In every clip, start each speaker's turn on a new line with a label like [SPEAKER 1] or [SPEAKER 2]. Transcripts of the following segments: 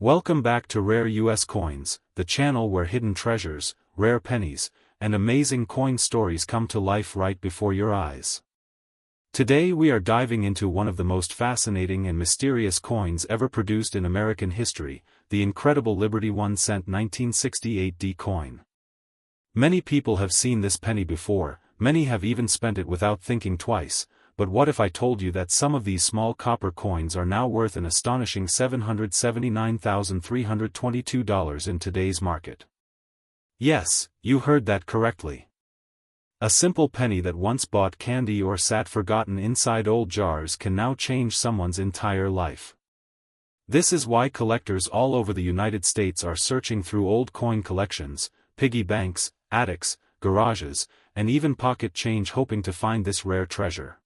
[SPEAKER 1] Welcome back to Rare US Coins, the channel where hidden treasures, rare pennies, and amazing coin stories come to life right before your eyes. Today we are diving into one of the most fascinating and mysterious coins ever produced in American history, the incredible Liberty 1 cent 1968 D coin. Many people have seen this penny before, many have even spent it without thinking twice. But what if I told you that some of these small copper coins are now worth an astonishing $779,322 in today's market? Yes, you heard that correctly. A simple penny that once bought candy or sat forgotten inside old jars can now change someone's entire life. This is why collectors all over the United States are searching through old coin collections, piggy banks, attics, garages, and even pocket change hoping to find this rare treasure.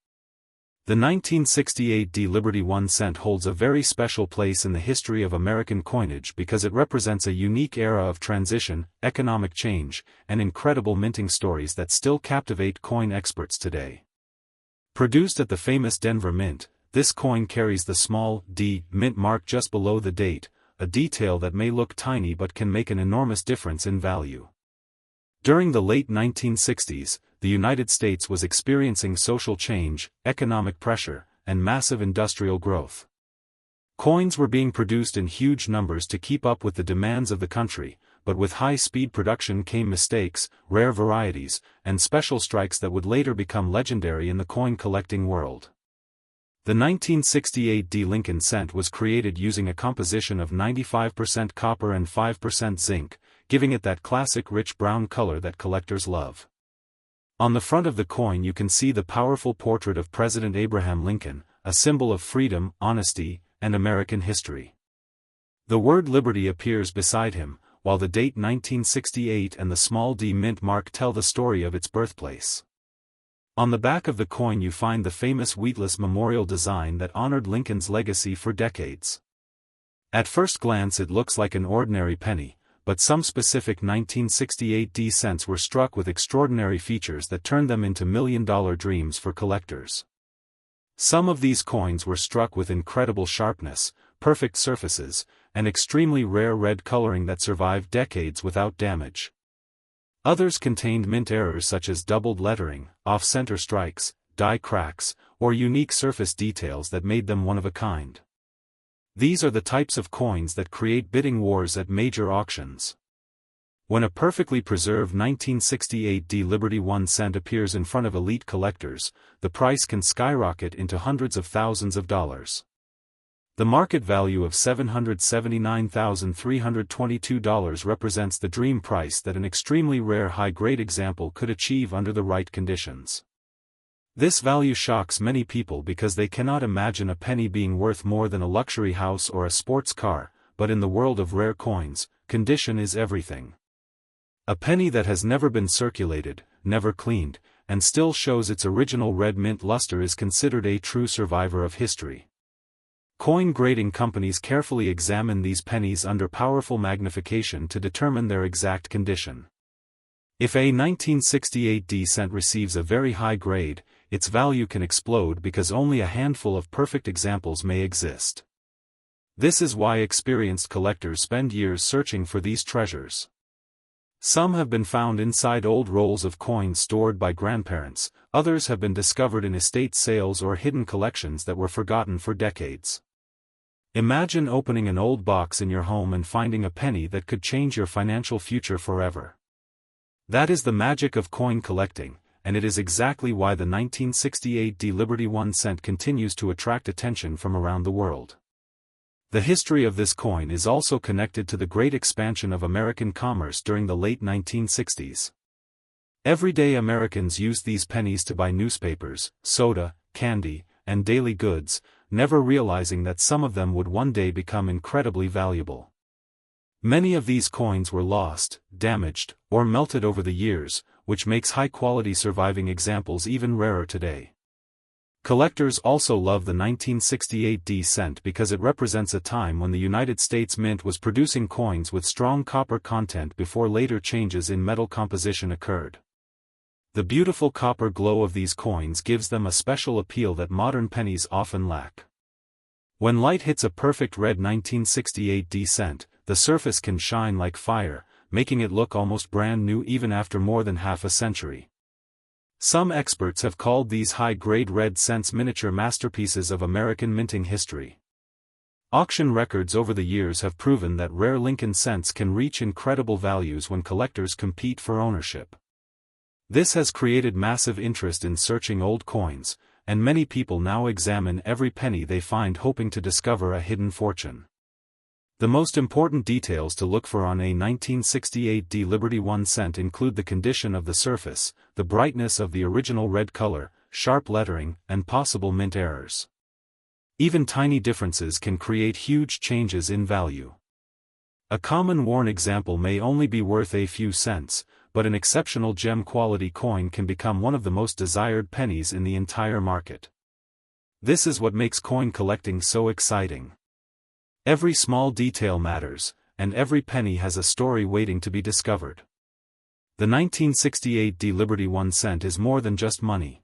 [SPEAKER 1] The 1968 D Liberty 1 cent holds a very special place in the history of American coinage because it represents a unique era of transition, economic change, and incredible minting stories that still captivate coin experts today. Produced at the famous Denver Mint, this coin carries the small D mint mark just below the date, a detail that may look tiny but can make an enormous difference in value. During the late 1960s, the United States was experiencing social change, economic pressure, and massive industrial growth. Coins were being produced in huge numbers to keep up with the demands of the country, but with high-speed production came mistakes, rare varieties, and special strikes that would later become legendary in the coin collecting world. The 1968 D Lincoln cent was created using a composition of 95% copper and 5% zinc, giving it that classic rich brown color that collectors love. On the front of the coin you can see the powerful portrait of President Abraham Lincoln, a symbol of freedom, honesty, and American history. The word liberty appears beside him, while the date 1968 and the small d mint mark tell the story of its birthplace. On the back of the coin you find the famous wheatless memorial design that honored Lincoln's legacy for decades. At first glance it looks like an ordinary penny, but some specific 1968 D cents were struck with extraordinary features that turned them into million-dollar dreams for collectors. Some of these coins were struck with incredible sharpness, perfect surfaces, and extremely rare red coloring that survived decades without damage. Others contained mint errors such as doubled lettering, off-center strikes, die cracks, or unique surface details that made them one of a kind. These are the types of coins that create bidding wars at major auctions. When a perfectly preserved 1968 D Liberty 1 cent appears in front of elite collectors, the price can skyrocket into hundreds of thousands of dollars. The market value of $779,322 represents the dream price that an extremely rare high-grade example could achieve under the right conditions. This value shocks many people because they cannot imagine a penny being worth more than a luxury house or a sports car, but in the world of rare coins, condition is everything. A penny that has never been circulated, never cleaned, and still shows its original red mint luster is considered a true survivor of history. Coin grading companies carefully examine these pennies under powerful magnification to determine their exact condition. If a 1968 D cent receives a very high grade, its value can explode because only a handful of perfect examples may exist. This is why experienced collectors spend years searching for these treasures. Some have been found inside old rolls of coins stored by grandparents, others have been discovered in estate sales or hidden collections that were forgotten for decades. Imagine opening an old box in your home and finding a penny that could change your financial future forever. That is the magic of coin collecting, and it is exactly why the 1968 D Liberty 1 cent continues to attract attention from around the world. The history of this coin is also connected to the great expansion of American commerce during the late 1960s. Everyday Americans used these pennies to buy newspapers, soda, candy, and daily goods, never realizing that some of them would one day become incredibly valuable. Many of these coins were lost, damaged, or melted over the years, which makes high-quality surviving examples even rarer today. Collectors also love the 1968 D cent because it represents a time when the United States Mint was producing coins with strong copper content before later changes in metal composition occurred. The beautiful copper glow of these coins gives them a special appeal that modern pennies often lack. When light hits a perfect red 1968 D cent, the surface can shine like fire, making it look almost brand new even after more than half a century. Some experts have called these high-grade red cents miniature masterpieces of American minting history. Auction records over the years have proven that rare Lincoln cents can reach incredible values when collectors compete for ownership. This has created massive interest in searching old coins, and many people now examine every penny they find hoping to discover a hidden fortune. The most important details to look for on a 1968 D Liberty 1 cent include the condition of the surface, the brightness of the original red color, sharp lettering, and possible mint errors. Even tiny differences can create huge changes in value. A common worn example may only be worth a few cents, but an exceptional gem-quality coin can become one of the most desired pennies in the entire market. This is what makes coin collecting so exciting. Every small detail matters, and every penny has a story waiting to be discovered. The 1968 D Liberty 1 cent is more than just money.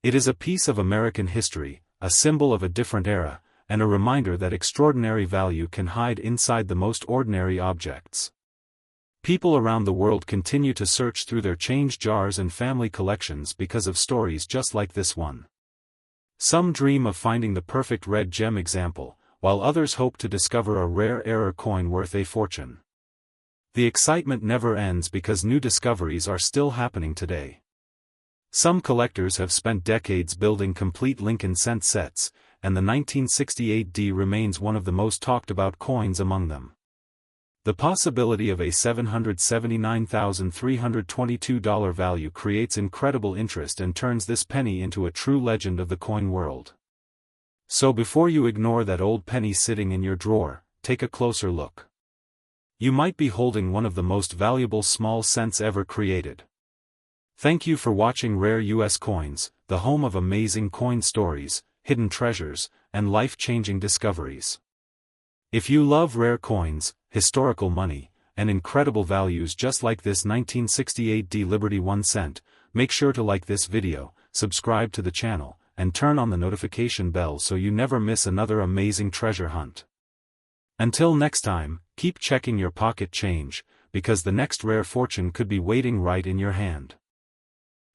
[SPEAKER 1] It is a piece of American history, a symbol of a different era, and a reminder that extraordinary value can hide inside the most ordinary objects. People around the world continue to search through their change jars and family collections because of stories just like this one. Some dream of finding the perfect red gem example, while others hope to discover a rare error coin worth a fortune. The excitement never ends because new discoveries are still happening today. Some collectors have spent decades building complete Lincoln cent sets, and the 1968 D remains one of the most talked about coins among them. The possibility of a $779,322 value creates incredible interest and turns this penny into a true legend of the coin world. So before you ignore that old penny sitting in your drawer, take a closer look. You might be holding one of the most valuable small cents ever created. Thank you for watching Rare US Coins, the home of amazing coin stories, hidden treasures, and life-changing discoveries. If you love rare coins, historical money, and incredible values just like this 1968 D Liberty 1 cent, make sure to like this video, subscribe to the channel, and turn on the notification bell so you never miss another amazing treasure hunt. Until next time, keep checking your pocket change, because the next rare fortune could be waiting right in your hand.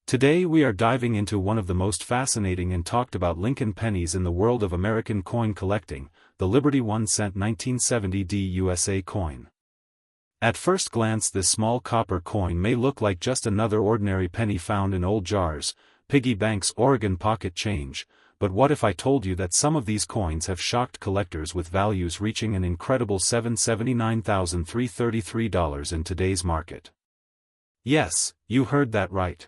[SPEAKER 1] Today we are diving into one of the most fascinating and talked about Lincoln pennies in the world of American coin collecting, the Liberty 1 cent 1970 D USA coin. At first glance, this small copper coin may look like just another ordinary penny found in old jars, piggy banks, Oregon pocket change, but what if I told you that some of these coins have shocked collectors with values reaching an incredible $779,333 in today's market? Yes, you heard that right.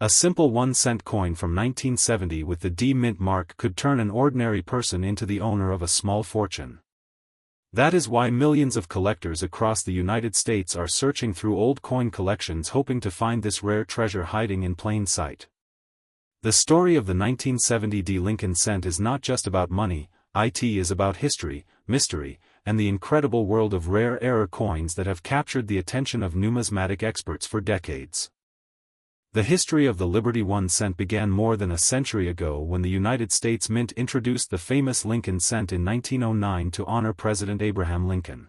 [SPEAKER 1] A simple 1-cent coin from 1970 with the D mint mark could turn an ordinary person into the owner of a small fortune. That is why millions of collectors across the United States are searching through old coin collections hoping to find this rare treasure hiding in plain sight. The story of the 1970 D Lincoln cent is not just about money, it is about history, mystery, and the incredible world of rare error coins that have captured the attention of numismatic experts for decades. The history of the Liberty 1 cent began more than a century ago when the United States Mint introduced the famous Lincoln cent in 1909 to honor President Abraham Lincoln.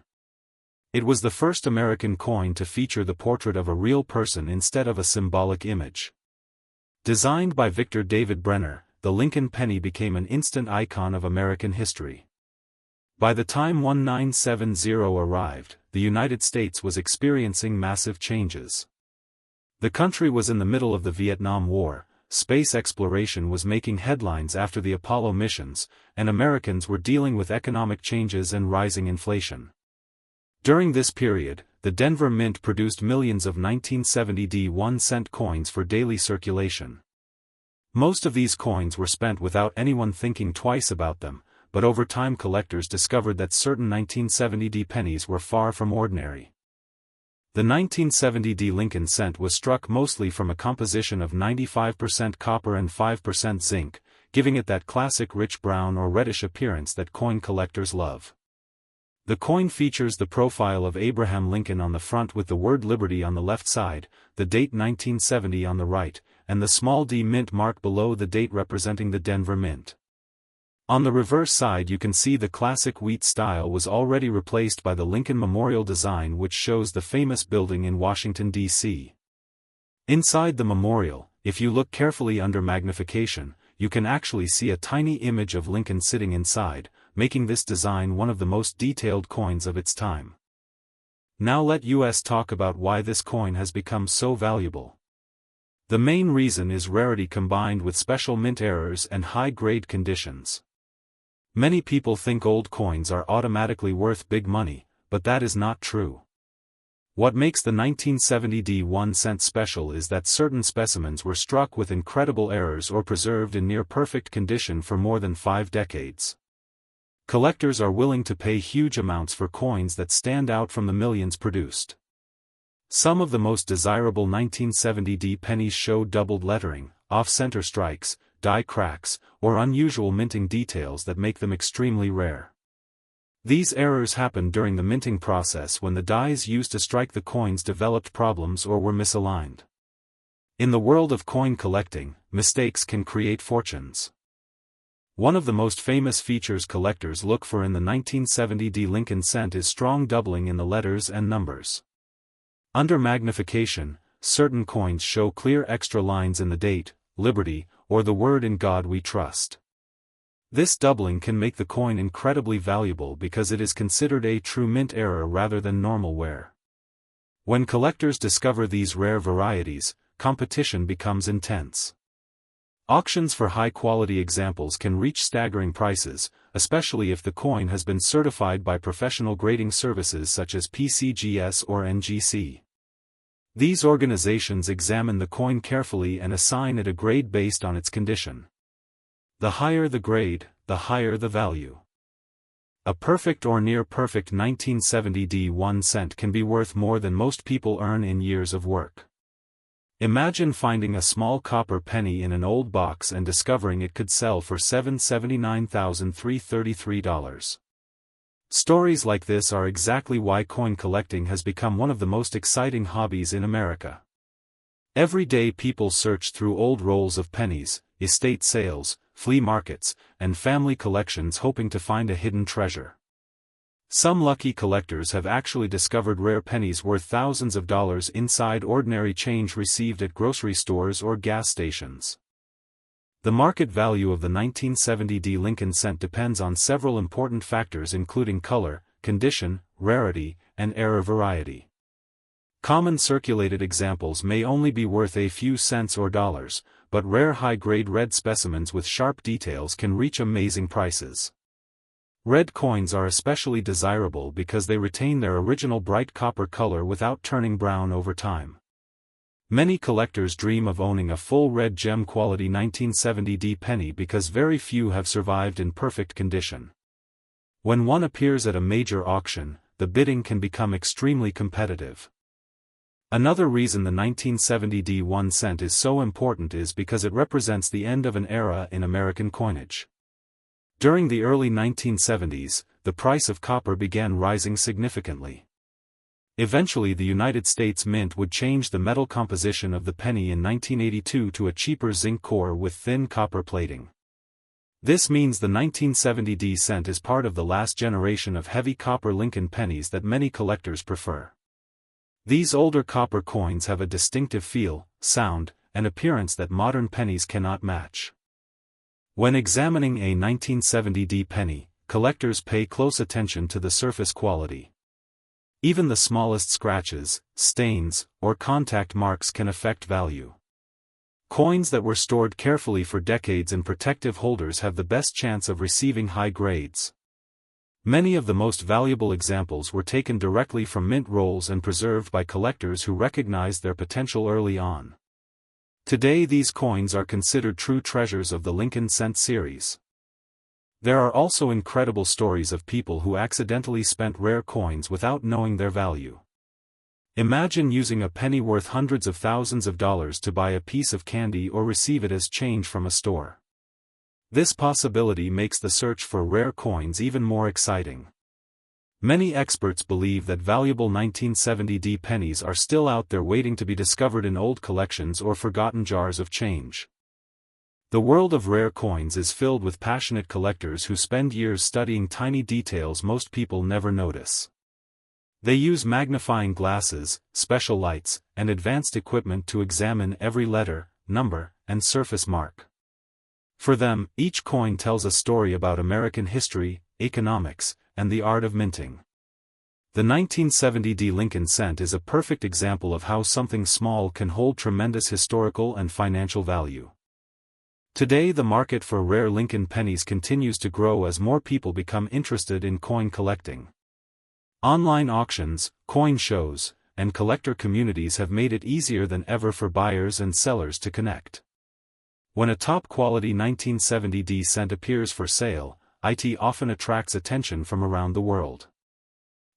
[SPEAKER 1] It was the first American coin to feature the portrait of a real person instead of a symbolic image. Designed by Victor David Brenner, the Lincoln penny became an instant icon of American history. By the time 1970 arrived, the United States was experiencing massive changes. The country was in the middle of the Vietnam War, space exploration was making headlines after the Apollo missions, and Americans were dealing with economic changes and rising inflation. During this period, the Denver Mint produced millions of 1970 D 1-cent coins for daily circulation. Most of these coins were spent without anyone thinking twice about them, but over time collectors discovered that certain 1970 D pennies were far from ordinary. The 1970 D Lincoln cent was struck mostly from a composition of 95% copper and 5% zinc, giving it that classic rich brown or reddish appearance that coin collectors love. The coin features the profile of Abraham Lincoln on the front with the word Liberty on the left side, the date 1970 on the right, and the small d mint mark below the date representing the Denver Mint. On the reverse side you can see the classic wheat style was already replaced by the Lincoln Memorial design, which shows the famous building in Washington, D.C. Inside the memorial, if you look carefully under magnification, you can actually see a tiny image of Lincoln sitting inside, making this design one of the most detailed coins of its time. Now let us talk about why this coin has become so valuable. The main reason is rarity combined with special mint errors and high-grade conditions. Many people think old coins are automatically worth big money, but that is not true. What makes the 1970 1-cent special is that certain specimens were struck with incredible errors or preserved in near-perfect condition for more than 5 decades. Collectors are willing to pay huge amounts for coins that stand out from the millions produced. Some of the most desirable 1970 pennies show doubled lettering, off-center strikes, die cracks, or unusual minting details that make them extremely rare. These errors happened during the minting process when the dies used to strike the coins developed problems or were misaligned. In the world of coin collecting, mistakes can create fortunes. One of the most famous features collectors look for in the 1970 Lincoln cent is strong doubling in the letters and numbers. Under magnification, certain coins show clear extra lines in the date, liberty, or the word "In God We Trust." This doubling can make the coin incredibly valuable because it is considered a true mint error rather than normal wear. When collectors discover these rare varieties, competition becomes intense. Auctions for high-quality examples can reach staggering prices, especially if the coin has been certified by professional grading services such as PCGS or NGC. These organizations examine the coin carefully and assign it a grade based on its condition. The higher the grade, the higher the value. A perfect or near-perfect 1970 1-cent can be worth more than most people earn in years of work. Imagine finding a small copper penny in an old box and discovering it could sell for $779,333. Stories like this are exactly why coin collecting has become one of the most exciting hobbies in America. Every day people search through old rolls of pennies, estate sales, flea markets, and family collections hoping to find a hidden treasure. Some lucky collectors have actually discovered rare pennies worth thousands of dollars inside ordinary change received at grocery stores or gas stations. The market value of the 1970 Lincoln cent depends on several important factors including color, condition, rarity, and error variety. Common circulated examples may only be worth a few cents or dollars, but rare high-grade red specimens with sharp details can reach amazing prices. Red coins are especially desirable because they retain their original bright copper color without turning brown over time. Many collectors dream of owning a full red gem quality 1970 penny because very few have survived in perfect condition. When one appears at a major auction, the bidding can become extremely competitive. Another reason the 1970 1-cent is so important is because it represents the end of an era in American coinage. During the early 1970s, the price of copper began rising significantly. Eventually the United States Mint would change the metal composition of the penny in 1982 to a cheaper zinc core with thin copper plating. This means the 1970 cent is part of the last generation of heavy copper Lincoln pennies that many collectors prefer. These older copper coins have a distinctive feel, sound, and appearance that modern pennies cannot match. When examining a 1970 penny, collectors pay close attention to the surface quality. Even the smallest scratches, stains, or contact marks can affect value. Coins that were stored carefully for decades in protective holders have the best chance of receiving high grades. Many of the most valuable examples were taken directly from mint rolls and preserved by collectors who recognized their potential early on. Today these coins are considered true treasures of the Lincoln cent series. There are also incredible stories of people who accidentally spent rare coins without knowing their value. Imagine using a penny worth hundreds of thousands of dollars to buy a piece of candy or receive it as change from a store. This possibility makes the search for rare coins even more exciting. Many experts believe that valuable 1970 pennies are still out there waiting to be discovered in old collections or forgotten jars of change. The world of rare coins is filled with passionate collectors who spend years studying tiny details most people never notice. They use magnifying glasses, special lights, and advanced equipment to examine every letter, number, and surface mark. For them, each coin tells a story about American history, economics, and the art of minting. The 1970 Lincoln cent is a perfect example of how something small can hold tremendous historical and financial value. Today the market for rare Lincoln pennies continues to grow as more people become interested in coin collecting. Online auctions, coin shows, and collector communities have made it easier than ever for buyers and sellers to connect. When a top-quality 1970 cent appears for sale, it often attracts attention from around the world.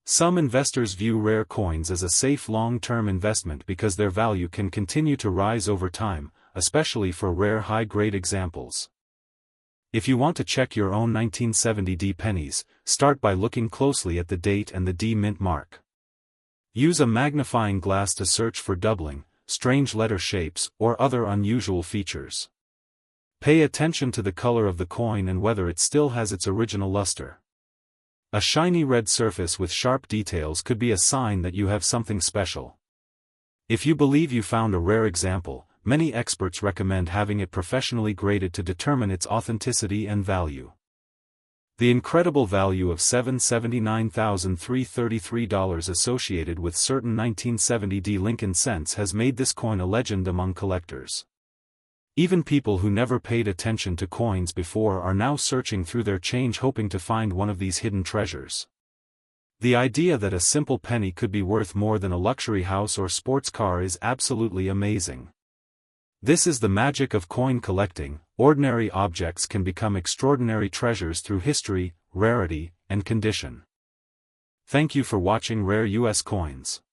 [SPEAKER 1] Some investors view rare coins as a safe long-term investment because their value can continue to rise over time, especially for rare high-grade examples. If you want to check your own 1970 pennies, start by looking closely at the date and the D mint mark. Use a magnifying glass to search for doubling, strange letter shapes, or other unusual features. Pay attention to the color of the coin and whether it still has its original luster. A shiny red surface with sharp details could be a sign that you have something special. If you believe you found a rare example, many experts recommend having it professionally graded to determine its authenticity and value. The incredible value of $779,333 associated with certain 1970 Lincoln cents has made this coin a legend among collectors. Even people who never paid attention to coins before are now searching through their change hoping to find one of these hidden treasures. The idea that a simple penny could be worth more than a luxury house or sports car is absolutely amazing. This is the magic of coin collecting. Ordinary objects can become extraordinary treasures through history, rarity, and condition. Thank you for watching Rare US Coins.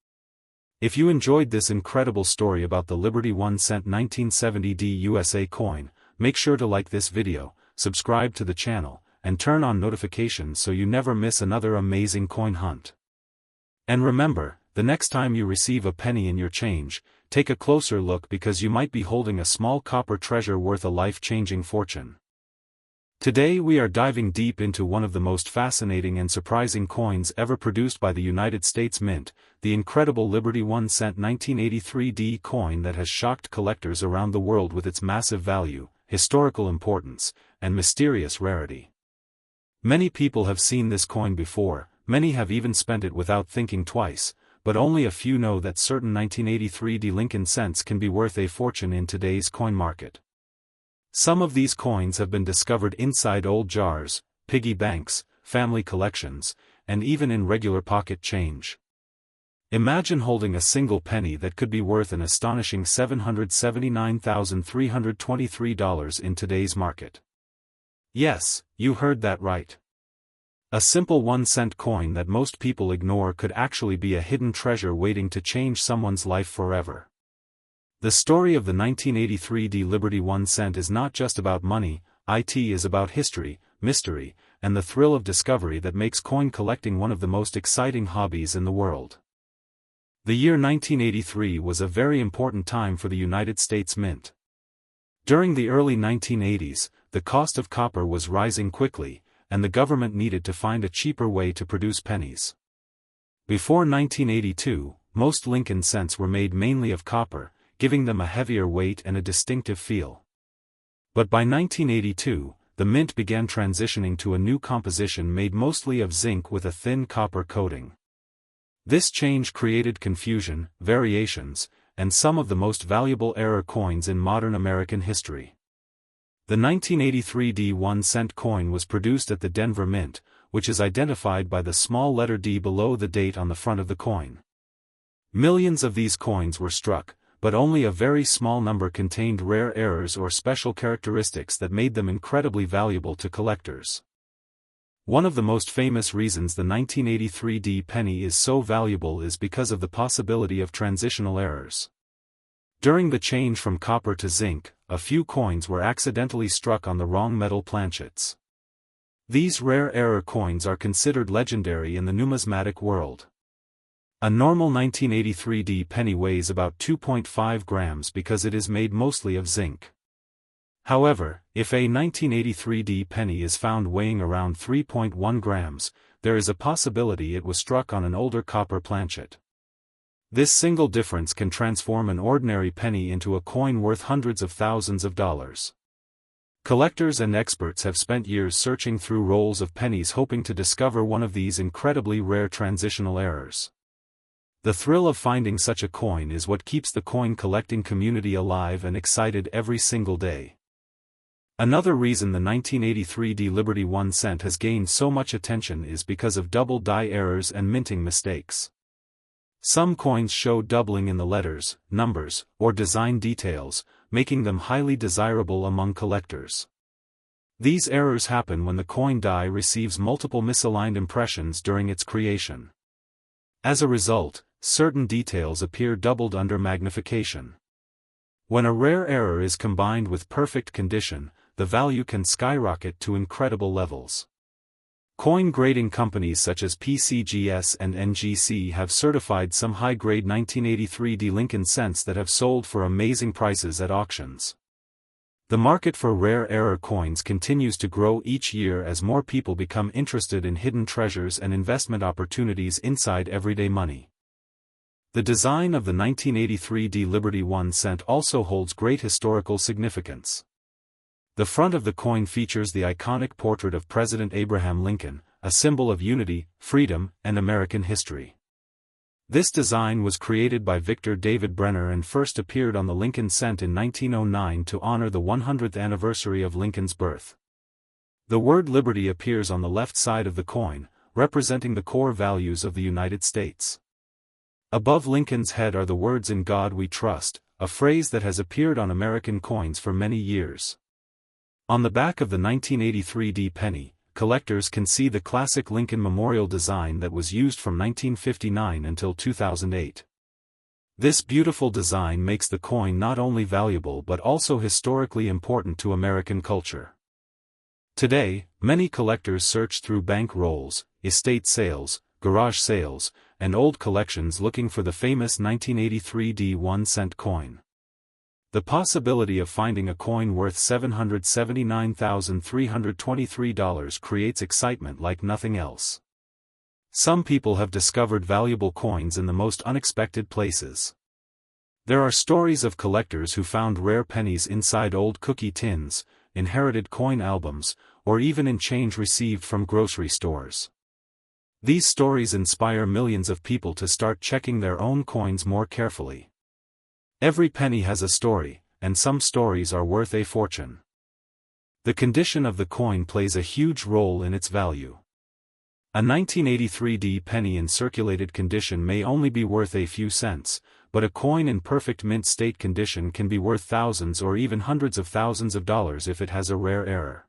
[SPEAKER 1] If you enjoyed this incredible story about the Liberty 1 cent 1970 USA coin, make sure to like this video, subscribe to the channel, and turn on notifications so you never miss another amazing coin hunt. And remember, the next time you receive a penny in your change, take a closer look because you might be holding a small copper treasure worth a life-changing fortune. Today we are diving deep into one of the most fascinating and surprising coins ever produced by the United States Mint, the incredible Liberty 1 cent 1983 coin that has shocked collectors around the world with its massive value, historical importance, and mysterious rarity. Many people have seen this coin before, many have even spent it without thinking twice, but only a few know that certain 1983 Lincoln cents can be worth a fortune in today's coin market. Some of these coins have been discovered inside old jars, piggy banks, family collections, and even in regular pocket change. Imagine holding a single penny that could be worth an astonishing $779,323 in today's market. Yes, you heard that right. A simple 1-cent coin that most people ignore could actually be a hidden treasure waiting to change someone's life forever. The story of the 1983 Liberty 1 cent is not just about money, it is about history, mystery, and the thrill of discovery that makes coin collecting one of the most exciting hobbies in the world. The year 1983 was a very important time for the United States Mint. During the early 1980s, the cost of copper was rising quickly, and the government needed to find a cheaper way to produce pennies. Before 1982, most Lincoln cents were made mainly of copper, giving them a heavier weight and a distinctive feel. But by 1982, the mint began transitioning to a new composition made mostly of zinc with a thin copper coating. This change created confusion, variations, and some of the most valuable error coins in modern American history. The 1983 1-cent coin was produced at the Denver Mint, which is identified by the small letter D below the date on the front of the coin. Millions of these coins were struck, but only a very small number contained rare errors or special characteristics that made them incredibly valuable to collectors. One of the most famous reasons the 1983 penny is so valuable is because of the possibility of transitional errors. During the change from copper to zinc, a few coins were accidentally struck on the wrong metal planchets. These rare error coins are considered legendary in the numismatic world. A normal 1983 penny weighs about 2.5 grams because it is made mostly of zinc. However, if a 1983D penny is found weighing around 3.1 grams, there is a possibility it was struck on an older copper planchet. This single difference can transform an ordinary penny into a coin worth hundreds of thousands of dollars. Collectors and experts have spent years searching through rolls of pennies hoping to discover one of these incredibly rare transitional errors. The thrill of finding such a coin is what keeps the coin collecting community alive and excited every single day. Another reason the 1983D Liberty 1 cent has gained so much attention is because of double die errors and minting mistakes. Some coins show doubling in the letters, numbers, or design details, making them highly desirable among collectors. These errors happen when the coin die receives multiple misaligned impressions during its creation. As a result, certain details appear doubled under magnification. When a rare error is combined with perfect condition, the value can skyrocket to incredible levels. Coin grading companies such as PCGS and NGC have certified some high-grade 1983D Lincoln cents that have sold for amazing prices at auctions. The market for rare error coins continues to grow each year as more people become interested in hidden treasures and investment opportunities inside everyday money. The design of the 1983D Liberty 1 cent also holds great historical significance. The front of the coin features the iconic portrait of President Abraham Lincoln, a symbol of unity, freedom, and American history. This design was created by Victor David Brenner and first appeared on the Lincoln cent in 1909 to honor the 100th anniversary of Lincoln's birth. The word liberty appears on the left side of the coin, representing the core values of the United States. Above Lincoln's head are the words "In God We Trust," a phrase that has appeared on American coins for many years. On the back of the 1983D penny, collectors can see the classic Lincoln Memorial design that was used from 1959 until 2008. This beautiful design makes the coin not only valuable but also historically important to American culture. Today, many collectors search through bank rolls, estate sales, garage sales, and old collections looking for the famous 1983D 1 cent coin. The possibility of finding a coin worth $779,323 creates excitement like nothing else. Some people have discovered valuable coins in the most unexpected places. There are stories of collectors who found rare pennies inside old cookie tins, inherited coin albums, or even in change received from grocery stores. These stories inspire millions of people to start checking their own coins more carefully. Every penny has a story, and some stories are worth a fortune. The condition of the coin plays a huge role in its value. A 1983D penny in circulated condition may only be worth a few cents, but a coin in perfect mint state condition can be worth thousands or even hundreds of thousands of dollars if it has a rare error.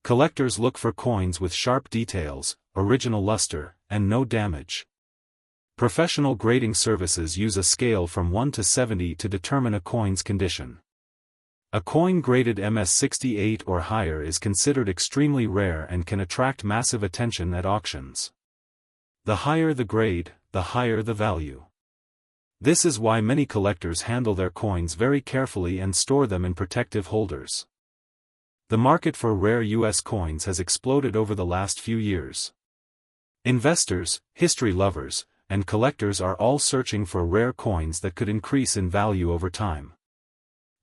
[SPEAKER 1] Collectors look for coins with sharp details, original luster, and no damage. Professional grading services use a scale from 1 to 70 to determine a coin's condition. A coin graded MS-68 or higher is considered extremely rare and can attract massive attention at auctions. The higher the grade, the higher the value. This is why many collectors handle their coins very carefully and store them in protective holders. The market for rare U.S. coins has exploded over the last few years. Investors, history lovers, and collectors are all searching for rare coins that could increase in value over time.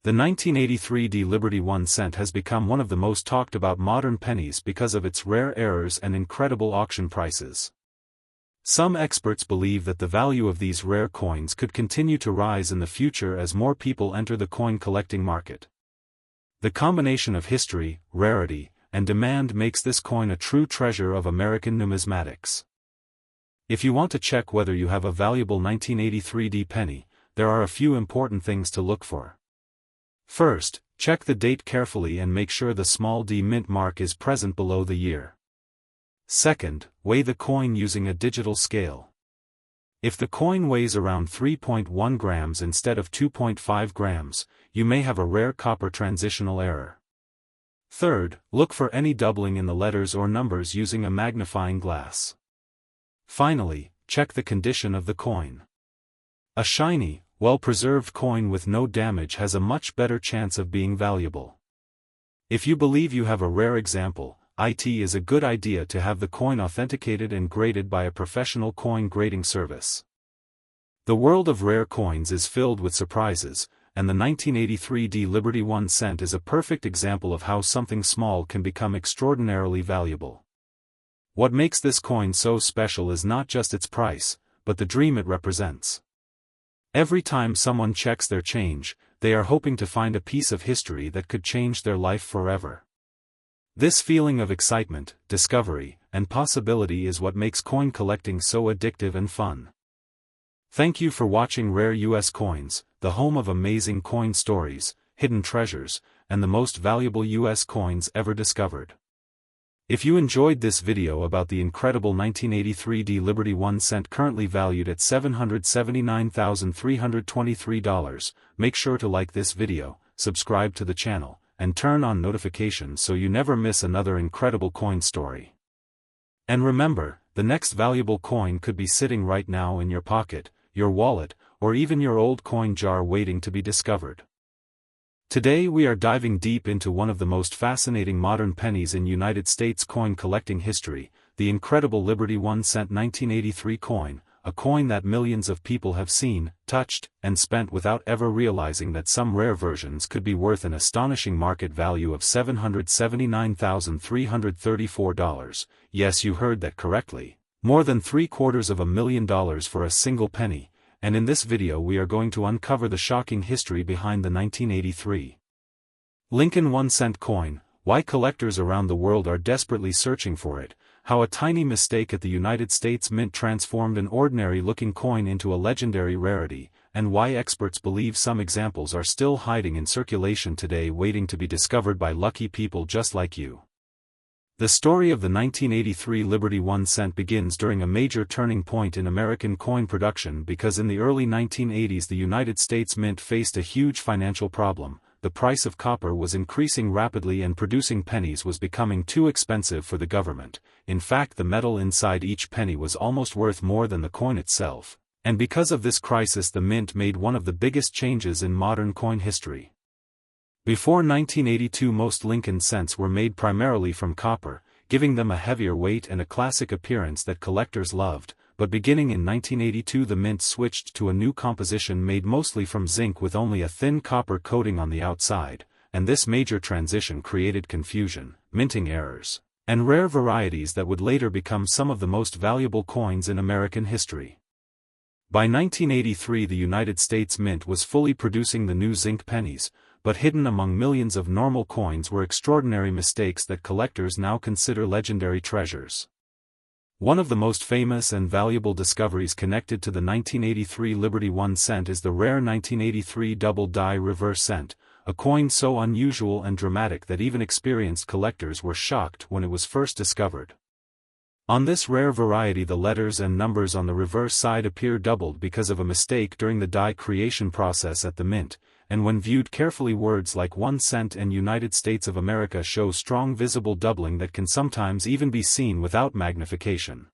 [SPEAKER 1] The 1983D Liberty 1 cent has become one of the most talked about modern pennies because of its rare errors and incredible auction prices. Some experts believe that the value of these rare coins could continue to rise in the future as more people enter the coin collecting market. The combination of history, rarity, and demand makes this coin a true treasure of American numismatics. If you want to check whether you have a valuable 1983D penny, there are a few important things to look for. First, check the date carefully and make sure the small d mint mark is present below the year. Second, weigh the coin using a digital scale. If the coin weighs around 3.1 grams instead of 2.5 grams, you may have a rare copper transitional error. Third, look for any doubling in the letters or numbers using a magnifying glass. Finally, check the condition of the coin. A shiny, well-preserved coin with no damage has a much better chance of being valuable. If you believe you have a rare example, it is a good idea to have the coin authenticated and graded by a professional coin grading service. The world of rare coins is filled with surprises, and the 1983 D Liberty 1 cent is a perfect example of how something small can become extraordinarily valuable. What makes this coin so special is not just its price, but the dream it represents. Every time someone checks their change, they are hoping to find a piece of history that could change their life forever. This feeling of excitement, discovery, and possibility is what makes coin collecting so addictive and fun. Thank you for watching Rare US Coins, the home of amazing coin stories, hidden treasures, and the most valuable US coins ever discovered. If you enjoyed this video about the incredible 1983 D Liberty 1 cent currently valued at $779,323, make sure to like this video, subscribe to the channel, and turn on notifications so you never miss another incredible coin story. And remember, the next valuable coin could be sitting right now in your pocket, your wallet, or even your old coin jar waiting to be discovered. Today we are diving deep into one of the most fascinating modern pennies in United States coin collecting history, the incredible Liberty 1 cent 1983 coin, a coin that millions of people have seen, touched, and spent without ever realizing that some rare versions could be worth an astonishing market value of $779,334. Yes, you heard that correctly. More than $750,000 for a single penny, and in this video we are going to uncover the shocking history behind the 1983 Lincoln 1 cent coin, why collectors around the world are desperately searching for it, how a tiny mistake at the United States Mint transformed an ordinary-looking coin into a legendary rarity, and why experts believe some examples are still hiding in circulation today waiting to be discovered by lucky people just like you. The story of the 1983 Liberty 1 cent begins during a major turning point in American coin production because in the early 1980s the United States Mint faced a huge financial problem. The price of copper was increasing rapidly and producing pennies was becoming too expensive for the government. In fact, the metal inside each penny was almost worth more than the coin itself, and because of this crisis the Mint made one of the biggest changes in modern coin history. Before 1982 most Lincoln cents were made primarily from copper, giving them a heavier weight and a classic appearance that collectors loved, but beginning in 1982 the Mint switched to a new composition made mostly from zinc with only a thin copper coating on the outside, and this major transition created confusion, minting errors, and rare varieties that would later become some of the most valuable coins in American history. By 1983 the United States Mint was fully producing the new zinc pennies, but hidden among millions of normal coins were extraordinary mistakes that collectors now consider legendary treasures. One of the most famous and valuable discoveries connected to the 1983 Liberty 1 cent is the rare 1983 double die reverse cent, a coin so unusual and dramatic that even experienced collectors were shocked when it was first discovered. On this rare variety the letters and numbers on the reverse side appear doubled because of a mistake during the die creation process at the Mint, and when viewed carefully words like 1 cent and United States of America show strong visible doubling that can sometimes even be seen without magnification.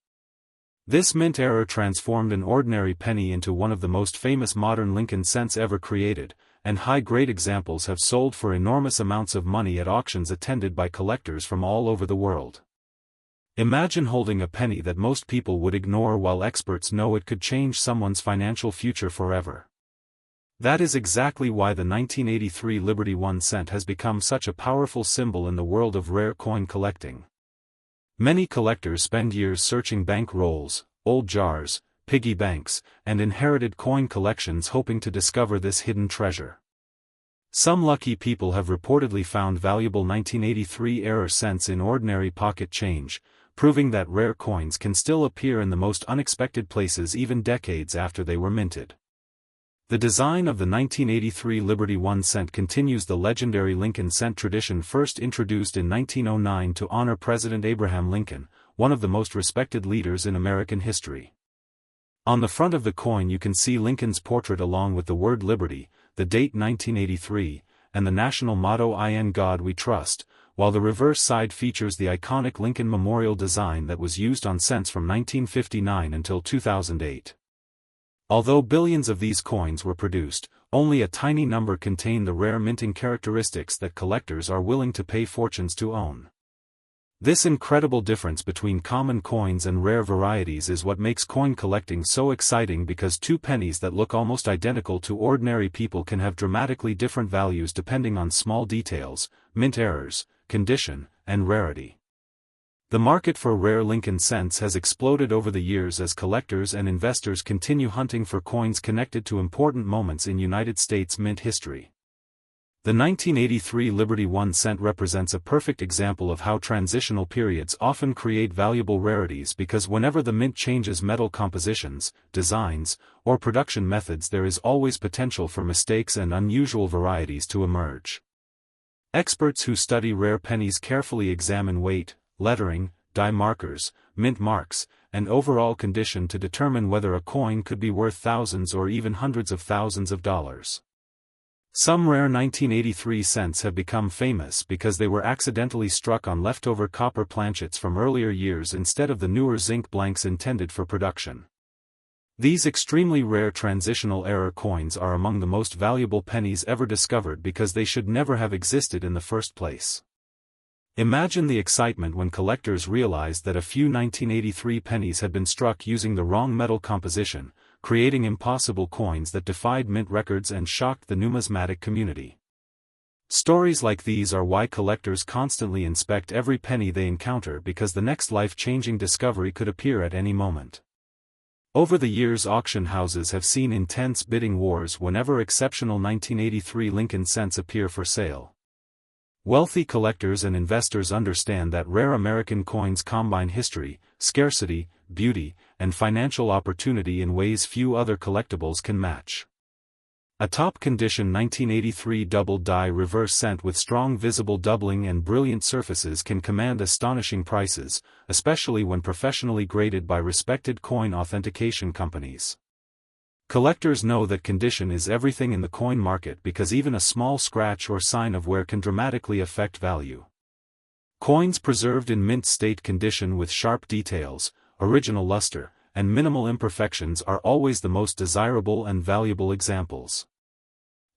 [SPEAKER 1] This Mint error transformed an ordinary penny into one of the most famous modern Lincoln cents ever created, and high-grade examples have sold for enormous amounts of money at auctions attended by collectors from all over the world. Imagine holding a penny that most people would ignore while experts know it could change someone's financial future forever. That is exactly why the 1983 Liberty 1 cent has become such a powerful symbol in the world of rare coin collecting. Many collectors spend years searching bank rolls, old jars, piggy banks, and inherited coin collections hoping to discover this hidden treasure. Some lucky people have reportedly found valuable 1983 era cents in ordinary pocket change, proving that rare coins can still appear in the most unexpected places even decades after they were minted. The design of the 1983 Liberty 1 cent continues the legendary Lincoln cent tradition first introduced in 1909 to honor President Abraham Lincoln, one of the most respected leaders in American history. On the front of the coin you can see Lincoln's portrait along with the word Liberty, the date 1983, and the national motto "In God We Trust," while the reverse side features the iconic Lincoln Memorial design that was used on cents from 1959 until 2008. Although billions of these coins were produced, only a tiny number contain the rare minting characteristics that collectors are willing to pay fortunes to own. This incredible difference between common coins and rare varieties is what makes coin collecting so exciting, because two pennies that look almost identical to ordinary people can have dramatically different values depending on small details, mint errors, condition, and rarity. The market for rare Lincoln cents has exploded over the years as collectors and investors continue hunting for coins connected to important moments in United States mint history. The 1983 Liberty 1 cent represents a perfect example of how transitional periods often create valuable rarities, because whenever the mint changes metal compositions, designs, or production methods, there is always potential for mistakes and unusual varieties to emerge. Experts who study rare pennies carefully examine weight, lettering, die markers, mint marks, and overall condition to determine whether a coin could be worth thousands or even hundreds of thousands of dollars. Some rare 1983 cents have become famous because they were accidentally struck on leftover copper planchets from earlier years instead of the newer zinc blanks intended for production. These extremely rare transitional error coins are among the most valuable pennies ever discovered because they should never have existed in the first place. Imagine the excitement when collectors realized that a few 1983 pennies had been struck using the wrong metal composition, creating impossible coins that defied mint records and shocked the numismatic community. Stories like these are why collectors constantly inspect every penny they encounter, because the next life-changing discovery could appear at any moment. Over the years, auction houses have seen intense bidding wars whenever exceptional 1983 Lincoln cents appear for sale. Wealthy collectors and investors understand that rare American coins combine history, scarcity, beauty, and financial opportunity in ways few other collectibles can match. A top-condition 1983 double-die reverse cent with strong visible doubling and brilliant surfaces can command astonishing prices, especially when professionally graded by respected coin authentication companies. Collectors know that condition is everything in the coin market, because even a small scratch or sign of wear can dramatically affect value. Coins preserved in mint state condition with sharp details, original luster, and minimal imperfections are always the most desirable and valuable examples.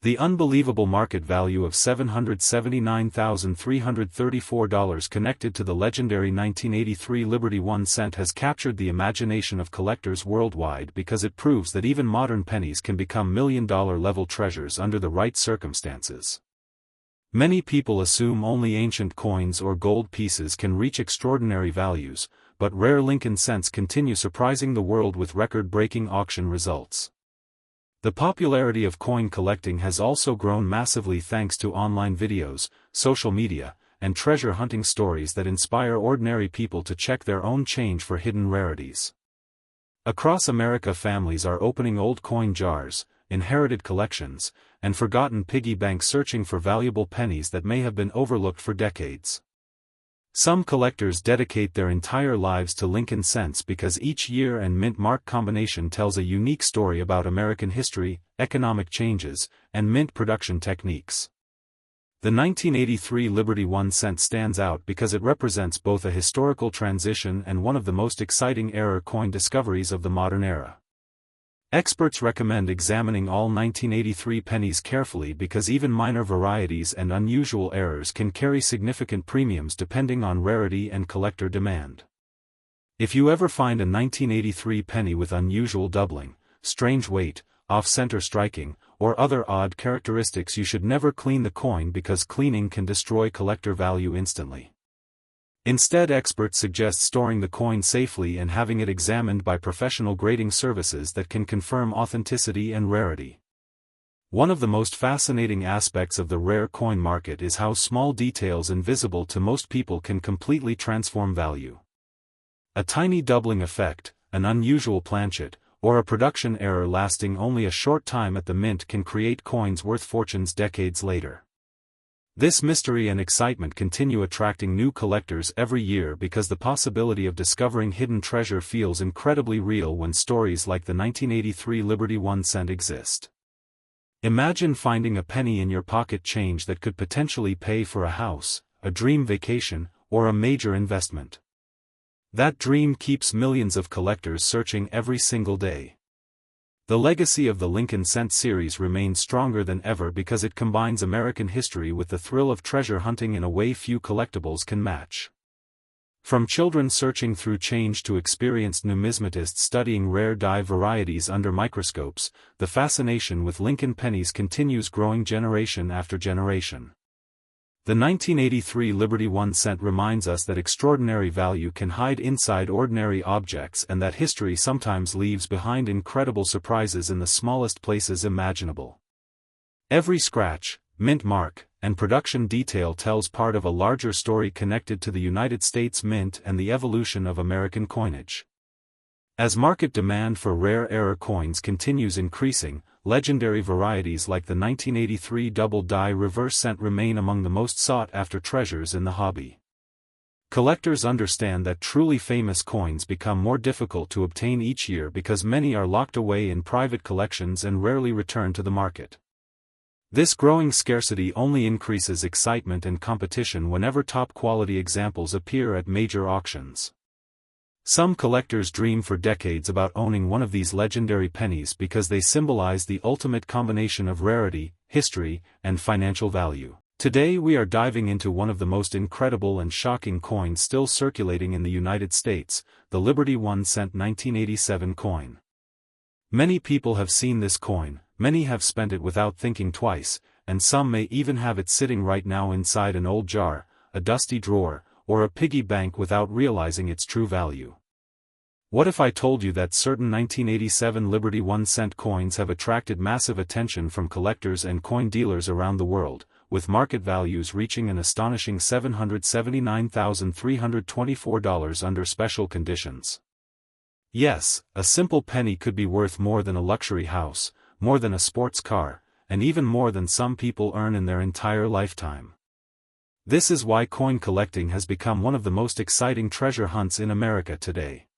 [SPEAKER 1] The unbelievable market value of $779,334 connected to the legendary 1983 Liberty 1 cent has captured the imagination of collectors worldwide, because it proves that even modern pennies can become million-dollar level treasures under the right circumstances. Many people assume only ancient coins or gold pieces can reach extraordinary values, but rare Lincoln cents continue surprising the world with record-breaking auction results. The popularity of coin collecting has also grown massively thanks to online videos, social media, and treasure hunting stories that inspire ordinary people to check their own change for hidden rarities. Across America, families are opening old coin jars, inherited collections, and forgotten piggy banks searching for valuable pennies that may have been overlooked for decades. Some collectors dedicate their entire lives to Lincoln cents because each year and mint mark combination tells a unique story about American history, economic changes, and mint production techniques. The 1983 Liberty 1 cent stands out because it represents both a historical transition and one of the most exciting error coin discoveries of the modern era. Experts recommend examining all 1983 pennies carefully because even minor varieties and unusual errors can carry significant premiums depending on rarity and collector demand. If you ever find a 1983 penny with unusual doubling, strange weight, off-center striking, or other odd characteristics, you should never clean the coin, because cleaning can destroy collector value instantly. Instead, experts suggest storing the coin safely and having it examined by professional grading services that can confirm authenticity and rarity. One of the most fascinating aspects of the rare coin market is how small details invisible to most people can completely transform value. A tiny doubling effect, an unusual planchet, or a production error lasting only a short time at the mint can create coins worth fortunes decades later. This mystery and excitement continue attracting new collectors every year because the possibility of discovering hidden treasure feels incredibly real when stories like the 1983 Liberty 1 cent exist. Imagine finding a penny in your pocket change that could potentially pay for a house, a dream vacation, or a major investment. That dream keeps millions of collectors searching every single day. The legacy of the Lincoln Cent series remains stronger than ever because it combines American history with the thrill of treasure hunting in a way few collectibles can match. From children searching through change to experienced numismatists studying rare die varieties under microscopes, the fascination with Lincoln pennies continues growing generation after generation. The 1983 Liberty 1 cent reminds us that extraordinary value can hide inside ordinary objects and that history sometimes leaves behind incredible surprises in the smallest places imaginable. Every scratch, mint mark, and production detail tells part of a larger story connected to the United States Mint and the evolution of American coinage. As market demand for rare error coins continues increasing, legendary varieties like the 1983 double die reverse cent remain among the most sought-after treasures in the hobby. Collectors understand that truly famous coins become more difficult to obtain each year because many are locked away in private collections and rarely return to the market. This growing scarcity only increases excitement and competition whenever top-quality examples appear at major auctions. Some collectors dream for decades about owning one of these legendary pennies because they symbolize the ultimate combination of rarity, history, and financial value. Today we are diving into one of the most incredible and shocking coins still circulating in the United States, the Liberty 1 cent 1987 coin. Many people have seen this coin, many have spent it without thinking twice, and some may even have it sitting right now inside an old jar, a dusty drawer, or a piggy bank without realizing its true value. What if I told you that certain 1987 Liberty 1 cent coins have attracted massive attention from collectors and coin dealers around the world, with market values reaching an astonishing $779,324 under special conditions? Yes, a simple penny could be worth more than a luxury house, more than a sports car, and even more than some people earn in their entire lifetime. This is why coin collecting has become one of the most exciting treasure hunts in America today.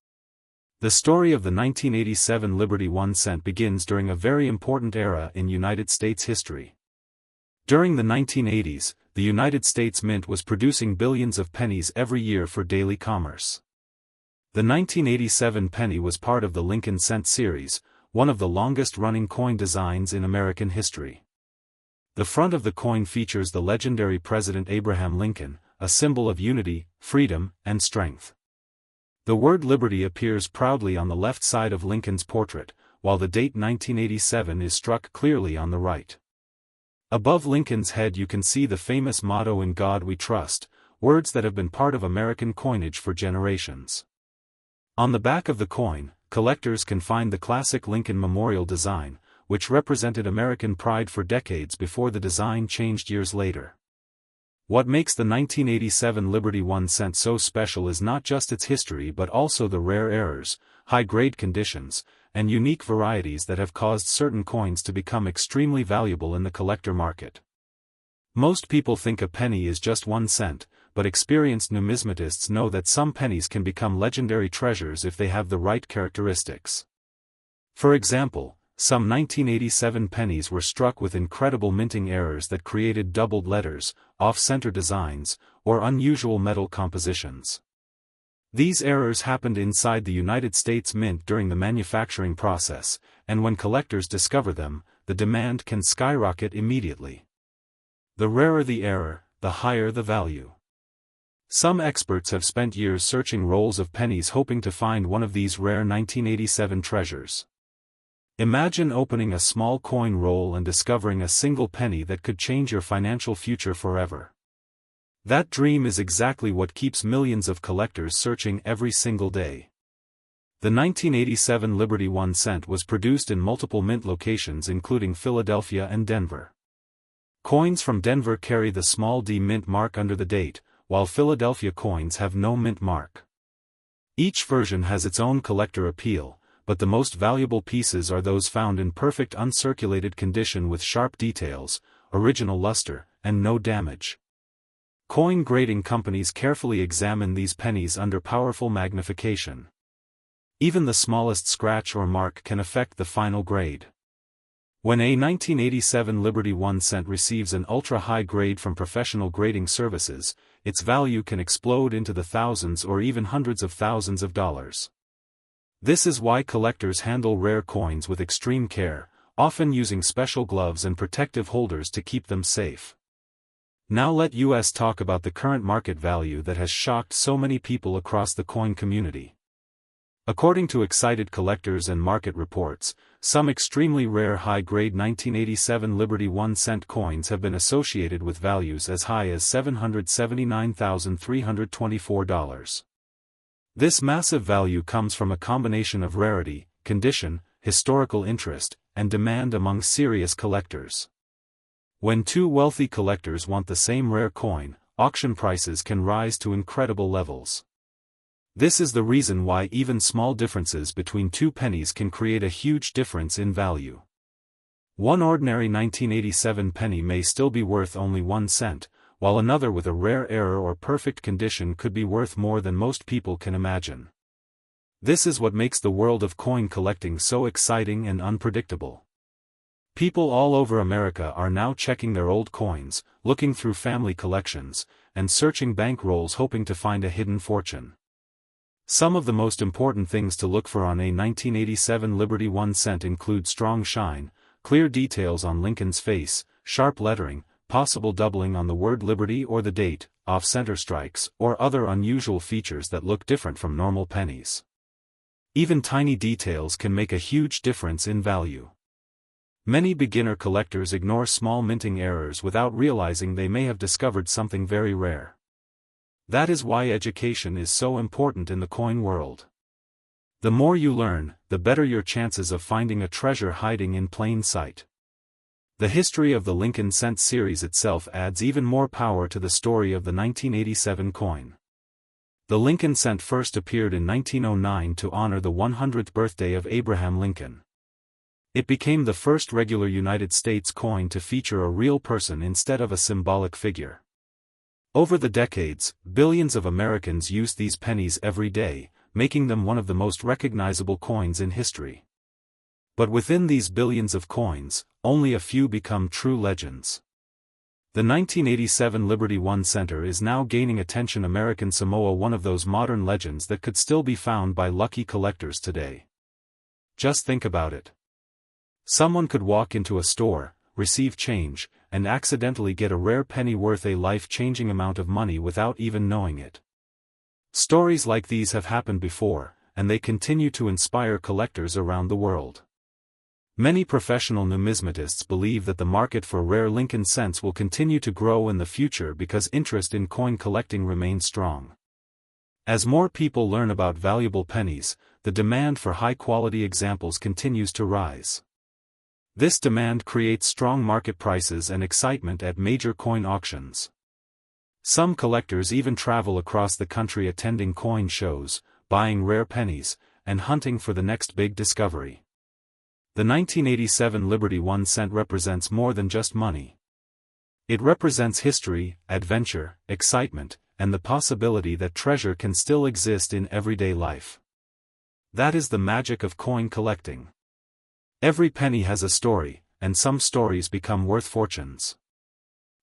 [SPEAKER 1] The story of the 1987 Liberty 1 cent begins during a very important era in United States history. During the 1980s, the United States Mint was producing billions of pennies every year for daily commerce. The 1987 penny was part of the Lincoln Cent series, one of the longest-running coin designs in American history. The front of the coin features the legendary President Abraham Lincoln, a symbol of unity, freedom, and strength. The word liberty appears proudly on the left side of Lincoln's portrait, while the date 1987 is struck clearly on the right. Above Lincoln's head you can see the famous motto "In God We Trust," words that have been part of American coinage for generations. On the back of the coin, collectors can find the classic Lincoln Memorial design, which represented American pride for decades before the design changed years later. What makes the 1987 Liberty 1 cent so special is not just its history but also the rare errors, high-grade conditions, and unique varieties that have caused certain coins to become extremely valuable in the collector market. Most people think a penny is just 1 cent, but experienced numismatists know that some pennies can become legendary treasures if they have the right characteristics. For example, some 1987 pennies were struck with incredible minting errors that created doubled letters, off-center designs, or unusual metal compositions. These errors happened inside the United States Mint during the manufacturing process, and when collectors discover them, the demand can skyrocket immediately. The rarer the error, the higher the value. Some experts have spent years searching rolls of pennies hoping to find one of these rare 1987 treasures. Imagine opening a small coin roll and discovering a single penny that could change your financial future forever. That dream is exactly what keeps millions of collectors searching every single day. The 1987 Liberty 1 cent was produced in multiple mint locations including Philadelphia and Denver. Coins from Denver carry the small d mint mark under the date, while Philadelphia coins have no mint mark. Each version has its own collector appeal, but the most valuable pieces are those found in perfect uncirculated condition with sharp details, original luster, and no damage. Coin grading companies carefully examine these pennies under powerful magnification. Even the smallest scratch or mark can affect the final grade. When a 1987 Liberty 1 cent receives an ultra-high grade from professional grading services, its value can explode into the thousands or even hundreds of thousands of dollars. This is why collectors handle rare coins with extreme care, often using special gloves and protective holders to keep them safe. Now let us talk about the current market value that has shocked so many people across the coin community. According to excited collectors and market reports, some extremely rare high-grade 1987 Liberty 1-cent coins have been associated with values as high as $779,324. This massive value comes from a combination of rarity, condition, historical interest, and demand among serious collectors. When two wealthy collectors want the same rare coin, auction prices can rise to incredible levels. This is the reason why even small differences between two pennies can create a huge difference in value. One ordinary 1987 penny may still be worth only 1 cent, while another with a rare error or perfect condition could be worth more than most people can imagine. This is what makes the world of coin collecting so exciting and unpredictable. People all over America are now checking their old coins, looking through family collections, and searching bank rolls hoping to find a hidden fortune. Some of the most important things to look for on a 1987 Liberty 1 cent include strong shine, clear details on Lincoln's face, sharp lettering, possible doubling on the word Liberty or the date, off-center strikes, or other unusual features that look different from normal pennies. Even tiny details can make a huge difference in value. Many beginner collectors ignore small minting errors without realizing they may have discovered something very rare. That is why education is so important in the coin world. The more you learn, the better your chances of finding a treasure hiding in plain sight. The history of the Lincoln cent series itself adds even more power to the story of the 1987 coin. The Lincoln cent first appeared in 1909 to honor the 100th birthday of Abraham Lincoln. It became the first regular United States coin to feature a real person instead of a symbolic figure. Over the decades, billions of Americans used these pennies every day, making them one of the most recognizable coins in history. But within these billions of coins, only a few become true legends. The 1987 Liberty 1 Center is now gaining attention. American Samoa, one of those modern legends that could still be found by lucky collectors today. Just think about it. Someone could walk into a store, receive change, and accidentally get a rare penny worth a life-changing amount of money without even knowing it. Stories like these have happened before, and they continue to inspire collectors around the world. Many professional numismatists believe that the market for rare Lincoln cents will continue to grow in the future because interest in coin collecting remains strong. As more people learn about valuable pennies, the demand for high-quality examples continues to rise. This demand creates strong market prices and excitement at major coin auctions. Some collectors even travel across the country attending coin shows, buying rare pennies, and hunting for the next big discovery. The 1987 Liberty 1 cent represents more than just money. It represents history, adventure, excitement, and the possibility that treasure can still exist in everyday life. That is the magic of coin collecting. Every penny has a story, and some stories become worth fortunes.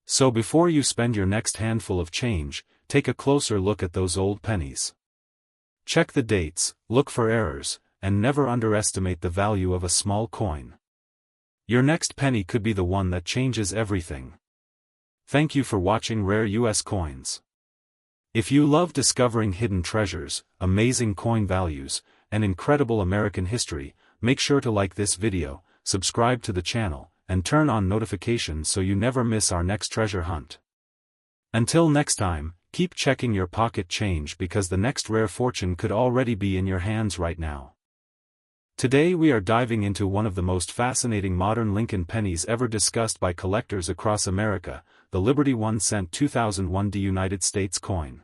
[SPEAKER 1] So before you spend your next handful of change, take a closer look at those old pennies. Check the dates, look for errors, and never underestimate the value of a small coin. Your next penny could be the one that changes everything. Thank you for watching Rare US Coins. If you love discovering hidden treasures, amazing coin values, and incredible American history, make sure to like this video, subscribe to the channel, and turn on notifications so you never miss our next treasure hunt. Until next time, keep checking your pocket change because the next rare fortune could already be in your hands right now. Today we are diving into one of the most fascinating modern Lincoln pennies ever discussed by collectors across America, the Liberty 1 cent 2001 United States coin.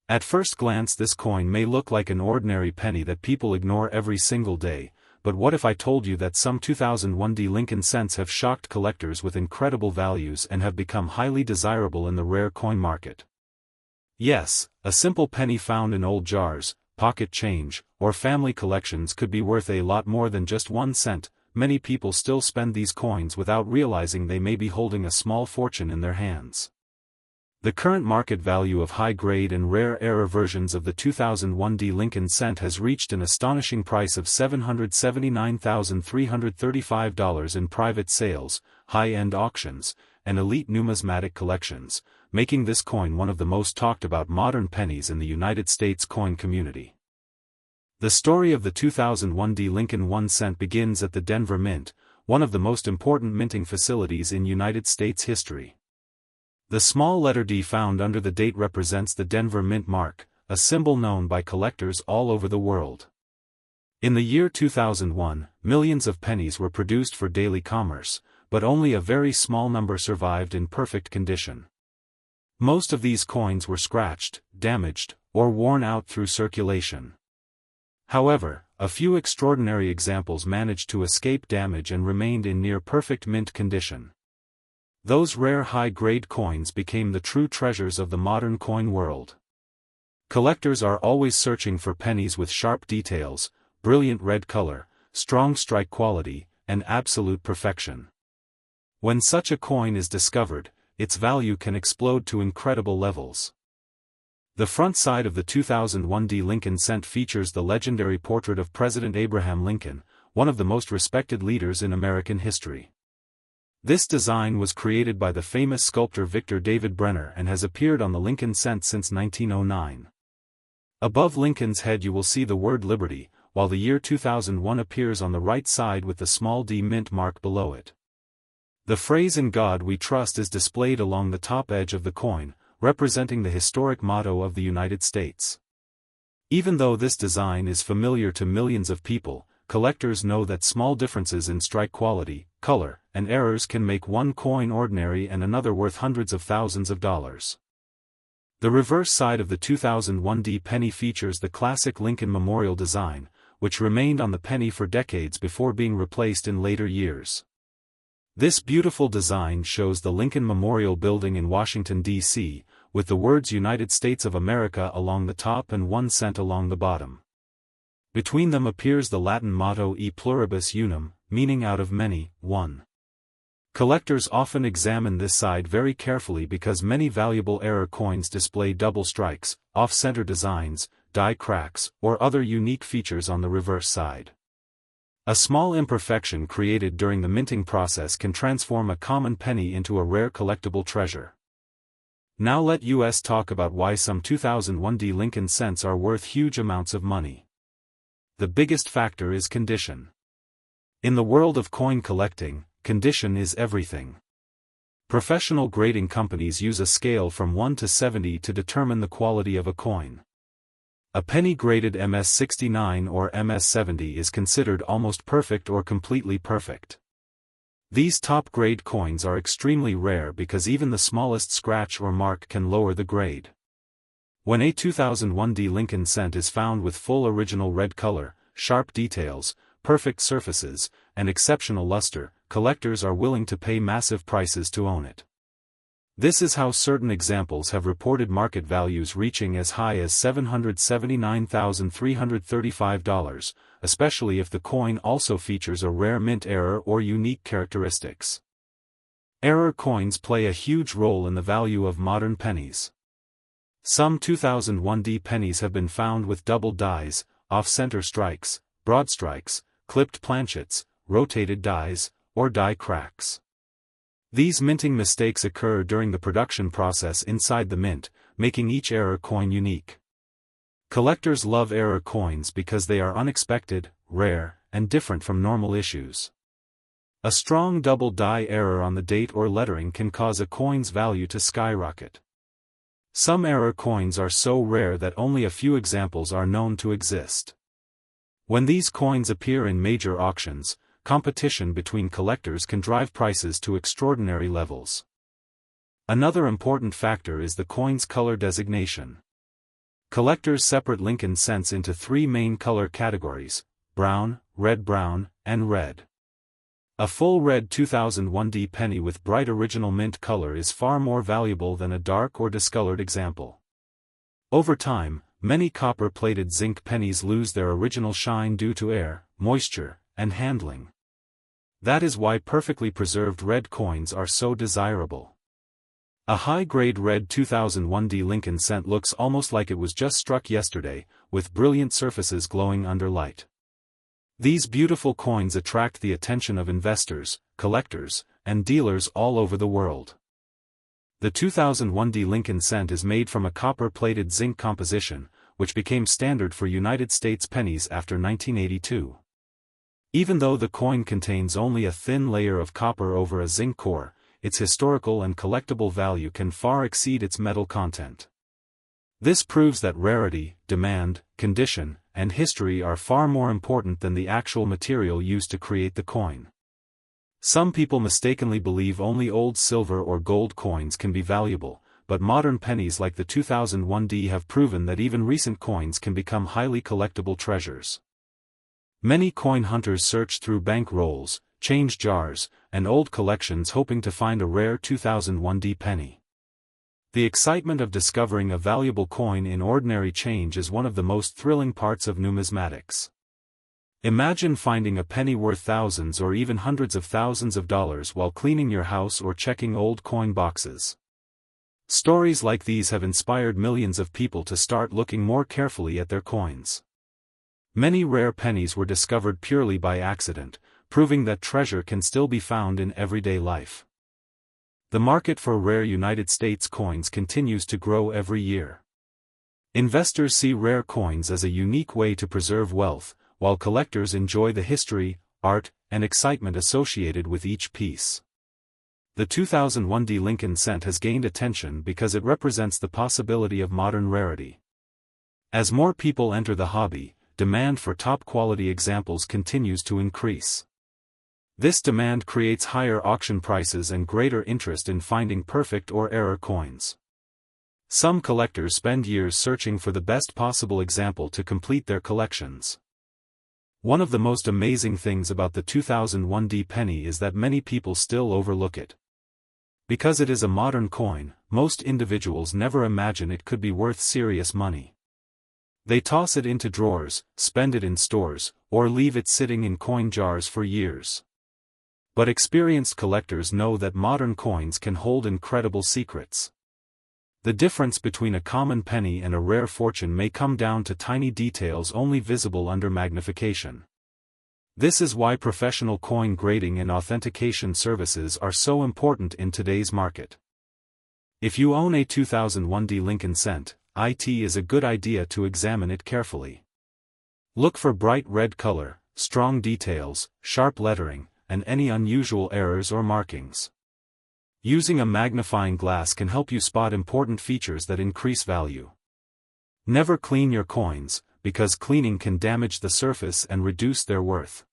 [SPEAKER 1] At first glance this coin may look like an ordinary penny that people ignore every single day, but what if I told you that some 2001 Lincoln cents have shocked collectors with incredible values and have become highly desirable in the rare coin market? Yes, a simple penny found in old jars, pocket change, or family collections could be worth a lot more than just 1 cent. Many people still spend these coins without realizing they may be holding a small fortune in their hands. The current market value of high-grade and rare error versions of the 2001 D Lincoln cent has reached an astonishing price of $779,335 in private sales, high-end auctions, and elite numismatic collections, making this coin one of the most talked about modern pennies in the United States coin community. The story of the 2001 D Lincoln 1 cent begins at the Denver Mint, one of the most important minting facilities in United States history. The small letter D found under the date represents the Denver Mint mark, a symbol known by collectors all over the world. In the year 2001, millions of pennies were produced for daily commerce, but only a very small number survived in perfect condition. Most of these coins were scratched, damaged, or worn out through circulation. However, a few extraordinary examples managed to escape damage and remained in near-perfect mint condition. Those rare high-grade coins became the true treasures of the modern coin world. Collectors are always searching for pennies with sharp details, brilliant red color, strong strike quality, and absolute perfection. When such a coin is discovered, its value can explode to incredible levels. The front side of the 2001 D Lincoln cent features the legendary portrait of President Abraham Lincoln, one of the most respected leaders in American history. This design was created by the famous sculptor Victor David Brenner and has appeared on the Lincoln cent since 1909. Above Lincoln's head you will see the word Liberty, while the year 2001 appears on the right side with the small d mint mark below it. The phrase "In God We Trust" is displayed along the top edge of the coin, representing the historic motto of the United States. Even though this design is familiar to millions of people, collectors know that small differences in strike quality, color, and errors can make one coin ordinary and another worth hundreds of thousands of dollars. The reverse side of the 2001 D penny features the classic Lincoln Memorial design, which remained on the penny for decades before being replaced in later years. This beautiful design shows the Lincoln Memorial Building in Washington, D.C., with the words United States of America along the top and 1 cent along the bottom. Between them appears the Latin motto E pluribus unum, meaning out of many, one. Collectors often examine this side very carefully because many valuable error coins display double strikes, off-center designs, die cracks, or other unique features on the reverse side. A small imperfection created during the minting process can transform a common penny into a rare collectible treasure. Now let us talk about why some 2001 D Lincoln cents are worth huge amounts of money. The biggest factor is condition. In the world of coin collecting, condition is everything. Professional grading companies use a scale from 1 to 70 to determine the quality of a coin. A penny graded MS69 or MS70 is considered almost perfect or completely perfect. These top-grade coins are extremely rare because even the smallest scratch or mark can lower the grade. When a 2001 D Lincoln cent is found with full original red color, sharp details, perfect surfaces, and exceptional luster, collectors are willing to pay massive prices to own it. This is how certain examples have reported market values reaching as high as $779,335, especially if the coin also features a rare mint error or unique characteristics. Error coins play a huge role in the value of modern pennies. Some 2001 D pennies have been found with double dies, off-center strikes, broad strikes, clipped planchets, rotated dies, or die cracks. These minting mistakes occur during the production process inside the mint, making each error coin unique. Collectors love error coins because they are unexpected, rare, and different from normal issues. A strong double die error on the date or lettering can cause a coin's value to skyrocket. Some error coins are so rare that only a few examples are known to exist. When these coins appear in major auctions, competition between collectors can drive prices to extraordinary levels. Another important factor is the coin's color designation. Collectors separate Lincoln cents into 3 main color categories: brown, and red. A full red 2001 D penny with bright original mint color is far more valuable than a dark or discolored example. Over time, many copper-plated zinc pennies lose their original shine due to air, moisture, and handling. That is why perfectly preserved red coins are so desirable. A high-grade red 2001D Lincoln cent looks almost like it was just struck yesterday, with brilliant surfaces glowing under light. These beautiful coins attract the attention of investors, collectors, and dealers all over the world. The 2001D Lincoln cent is made from a copper-plated zinc composition, which became standard for United States pennies after 1982. Even though the coin contains only a thin layer of copper over a zinc core, its historical and collectible value can far exceed its metal content. This proves that rarity, demand, condition, and history are far more important than the actual material used to create the coin. Some people mistakenly believe only old silver or gold coins can be valuable, but modern pennies like the 2001D have proven that even recent coins can become highly collectible treasures. Many coin hunters search through bank rolls, change jars, and old collections hoping to find a rare 2001D penny. The excitement of discovering a valuable coin in ordinary change is one of the most thrilling parts of numismatics. Imagine finding a penny worth thousands or even hundreds of thousands of dollars while cleaning your house or checking old coin boxes. Stories like these have inspired millions of people to start looking more carefully at their coins. Many rare pennies were discovered purely by accident, proving that treasure can still be found in everyday life. The market for rare United States coins continues to grow every year. Investors see rare coins as a unique way to preserve wealth, while collectors enjoy the history, art, and excitement associated with each piece. The 2001D Lincoln cent has gained attention because it represents the possibility of modern rarity. As more people enter the hobby, demand for top-quality examples continues to increase. This demand creates higher auction prices and greater interest in finding perfect or error coins. Some collectors spend years searching for the best possible example to complete their collections. One of the most amazing things about the 2001D penny is that many people still overlook it. Because it is a modern coin, most individuals never imagine it could be worth serious money. They toss it into drawers, spend it in stores, or leave it sitting in coin jars for years. But experienced collectors know that modern coins can hold incredible secrets. The difference between a common penny and a rare fortune may come down to tiny details only visible under magnification. This is why professional coin grading and authentication services are so important in today's market. If you own a 2001D Lincoln cent, it is a good idea to examine it carefully. Look for bright red color, strong details, sharp lettering, and any unusual errors or markings. Using a magnifying glass can help you spot important features that increase value. Never clean your coins, because cleaning can damage the surface and reduce their worth.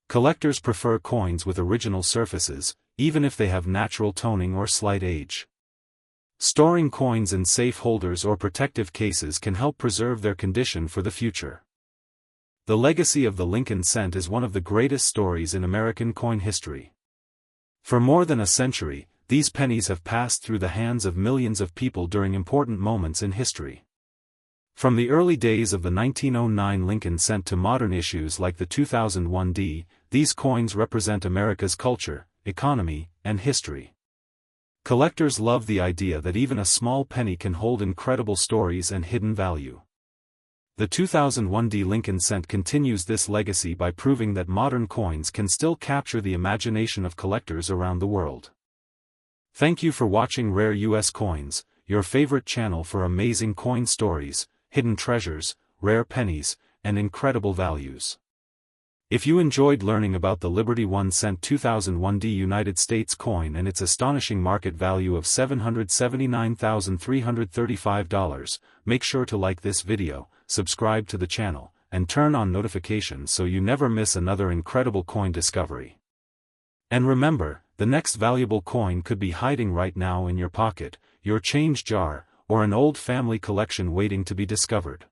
[SPEAKER 1] Collectors prefer coins with original surfaces, even if they have natural toning or slight age. Storing coins in safe holders or protective cases can help preserve their condition for the future. The legacy of the Lincoln cent is one of the greatest stories in American coin history. For more than a century, these pennies have passed through the hands of millions of people during important moments in history. From the early days of the 1909 Lincoln cent to modern issues like the 2001D, these coins represent America's culture, economy, and history. Collectors love the idea that even a small penny can hold incredible stories and hidden value. The 2001D Lincoln cent continues this legacy by proving that modern coins can still capture the imagination of collectors around the world. Thank you for watching Rare US Coins, your favorite channel for amazing coin stories, hidden treasures, rare pennies, and incredible values. If you enjoyed learning about the Liberty 1 cent 2001D United States coin and its astonishing market value of $779,335, make sure to like this video, subscribe to the channel, and turn on notifications so you never miss another incredible coin discovery. And remember, the next valuable coin could be hiding right now in your pocket, your change jar, or an old family collection waiting to be discovered.